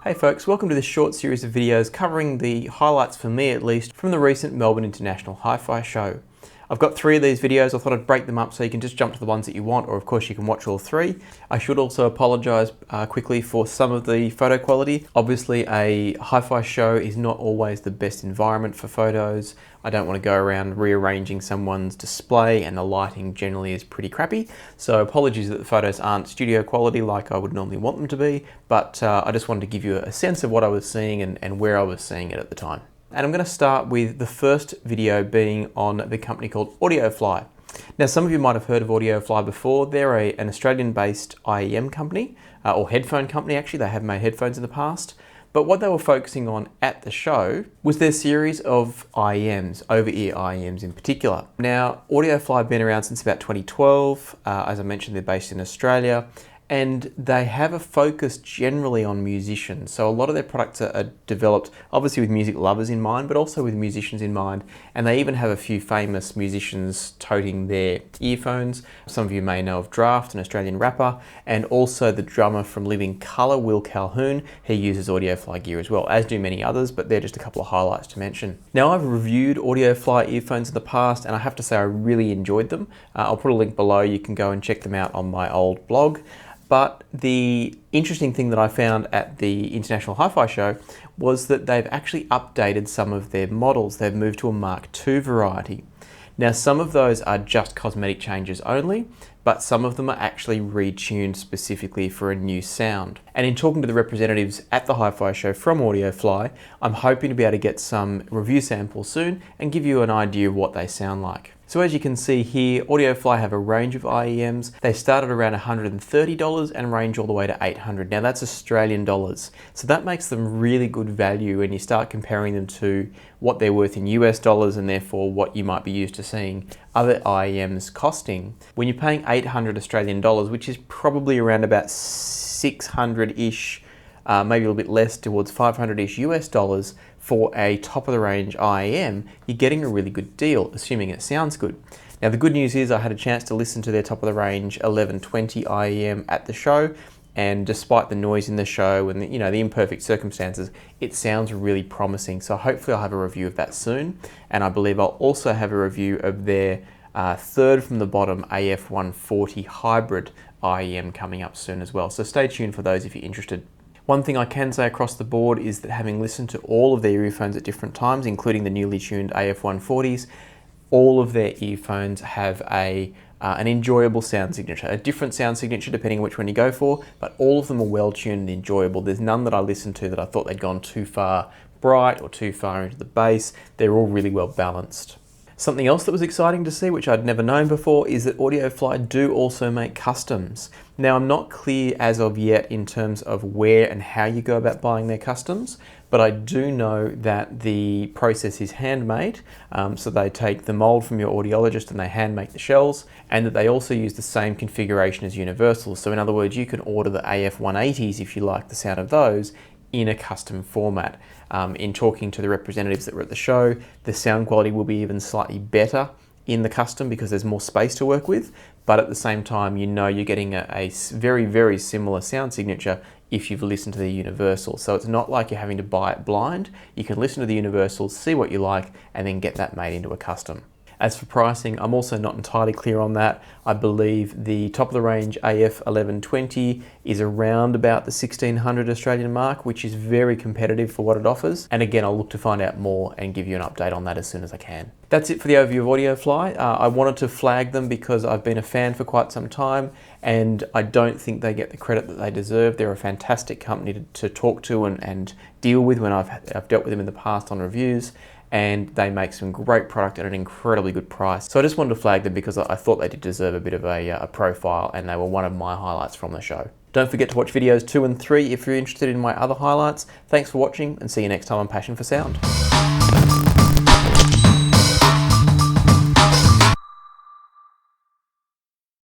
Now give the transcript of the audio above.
Hey folks, welcome to this short series of videos covering the highlights, for me at least, from the recent Melbourne International HiFi Show. I've got 3 of these videos. I thought I'd break them up so you can just jump to the ones that you want, or of course you can watch all 3. I should also apologise quickly for some of the photo quality. Obviously a hi-fi show is not always the best environment for photos. I don't want to go around rearranging someone's display, and the lighting generally is pretty crappy. So apologies that the photos aren't studio quality like I would normally want them to be, but I just wanted to give you a sense of what I was seeing and where I was seeing it at the time. And I'm going to start with the first video being on the company called Audiofly. Now, some of you might have heard of Audiofly before. They're an Australian-based IEM company, or headphone company actually. They have made headphones in the past. But what they were focusing on at the show was their series of IEMs, over-ear IEMs in particular. Now, Audiofly have been around since about 2012. As I mentioned, they're based in Australia. And they have a focus generally on musicians. So a lot of their products are developed obviously with music lovers in mind, but also with musicians in mind. And they even have a few famous musicians toting their earphones. Some of you may know of Draft, an Australian rapper, and also the drummer from Living Colour, Will Calhoun. He uses Audiofly gear as well, as do many others, but they're just a couple of highlights to mention. Now, I've reviewed Audiofly earphones in the past, and I have to say I really enjoyed them. I'll put a link below. You can go and check them out on my old blog. But the interesting thing that I found at the International HiFi Show was that they've actually updated some of their models. They've moved to a Mark II variety. Now, some of those are just cosmetic changes only, but some of them are actually retuned specifically for a new sound. And in talking to the representatives at the HiFi Show from Audiofly, I'm hoping to be able to get some review samples soon and give you an idea of what they sound like. So as you can see here, Audiofly have a range of IEMs. They start at around $130 and range all the way to $800. Now that's Australian dollars. So that makes them really good value when you start comparing them to what they're worth in US dollars, and therefore what you might be used to seeing other IEMs costing. When you're paying 800 Australian dollars, which is probably around about 600-ish, maybe a little bit less, towards 500-ish US dollars, for a top-of-the-range IEM, you're getting a really good deal, assuming it sounds good. Now, the good news is I had a chance to listen to their top-of-the-range 1120 IEM at the show, and despite the noise in the show and the imperfect circumstances, it sounds really promising. So hopefully I'll have a review of that soon, and I believe I'll also have a review of their third from the bottom AF140 hybrid IEM coming up soon as well. So stay tuned for those if you're interested. One thing I can say across the board is that having listened to all of their earphones at different times, including the newly tuned AF140s, all of their earphones have an enjoyable sound signature, a different sound signature depending on which one you go for, but all of them are well tuned and enjoyable. There's none that I listened to that I thought they'd gone too far bright or too far into the bass. They're all really well balanced. Something else that was exciting to see, which I'd never known before, is that Audiofly do also make customs. Now, I'm not clear as of yet in terms of where and how you go about buying their customs, but I do know that the process is handmade. So they take the mold from your audiologist and they hand make the shells, and that they also use the same configuration as Universal. So in other words, you can order the AF180s if you like the sound of those in a custom format. In talking to the representatives that were at the show, the sound quality will be even slightly better in the custom because there's more space to work with, but at the same time, you're getting a very, very similar sound signature if you've listened to the Universal. So it's not like you're having to buy it blind. You can listen to the Universal, see what you like, and then get that made into a custom. As for pricing, I'm also not entirely clear on that. I believe the top-of-the-range AF1120 is around about the 1600 Australian mark, which is very competitive for what it offers. And again, I'll look to find out more and give you an update on that as soon as I can. That's it for the overview of Audiofly. I wanted to flag them because I've been a fan for quite some time, and I don't think they get the credit that they deserve. They're a fantastic company to talk to and deal with when I've dealt with them in the past on reviews. And they make some great product at an incredibly good price. So I just wanted to flag them because I thought they did deserve a bit of a profile, and they were one of my highlights from the show. Don't forget to watch videos 2 and 3 if you're interested in my other highlights. Thanks for watching, and see you next time on Passion for Sound.